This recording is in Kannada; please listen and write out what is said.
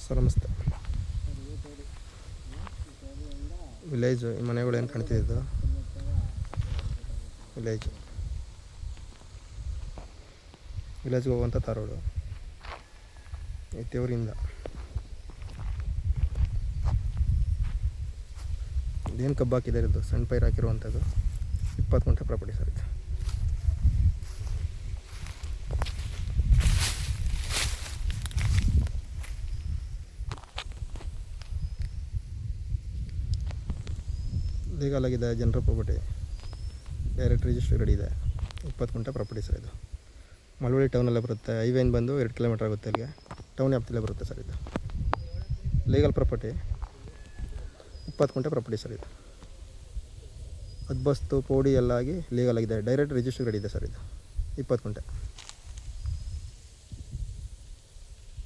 ಸರ್ ನಮಸ್ತೆ. ವಿಲೇಜು ಈ ಮನೆಗಳು ಏನು ಕಾಣ್ತಿದ್ದು ವಿಲೇಜ್ಗೆ ಹೋಗುವಂಥ ತಾರೋಡು ಈ ದೇವರಿಂದ ಇದೇನು ಕಬ್ಬು ಹಾಕಿದ್ದಾರೆ, ಇದು ಸಣ್ಣ ಪೈರು ಹಾಕಿರುವಂಥದ್ದು 20 ಗುಂಟೆ ಪ್ರಾಪರ್ಟಿ ಸರ್ ಇದು. ಲೀಗಲ್ ಆಗಿದೆ, ಜನರ ಪ್ರಾಪರ್ಟಿ, ಡೈರೆಕ್ಟ್ ರಿಜಿಸ್ಟ್ರಿ ರೆಡಿ ಇದೆ. 20 ಗುಂಟೆ ಪ್ರಾಪರ್ಟಿ ಸರ್ ಇದು. ಮಳವಳ್ಳಿ ಟೌನಲ್ಲೇ ಬರುತ್ತೆ. ಹೈವೇನ್ ಬಂದು 2 ಕಿಲೋಮೀಟ್ರ್ ಆಗುತ್ತೆ. ಅಲ್ಲಿಗೆ ಟೌನ್ ವ್ಯಾಪ್ತಿಯಲ್ಲೇ ಬರುತ್ತೆ ಸರ್ ಇದು. ಲೀಗಲ್ ಪ್ರಾಪರ್ಟಿ 20 ಗುಂಟೆ ಪ್ರಾಪರ್ಟಿ ಸರ್ ಇದು. ಅದ್ಬಸ್ತು ಪೋಡಿ ಎಲ್ಲ ಆಗಿ ಲೀಗಲ್ ಆಗಿದೆ, ಡೈರೆಕ್ಟ್ ರಿಜಿಸ್ಟ್ರಿ ರೆಡಿ ಇದೆ ಸರ್ ಇದು. 20 ಗುಂಟೆ.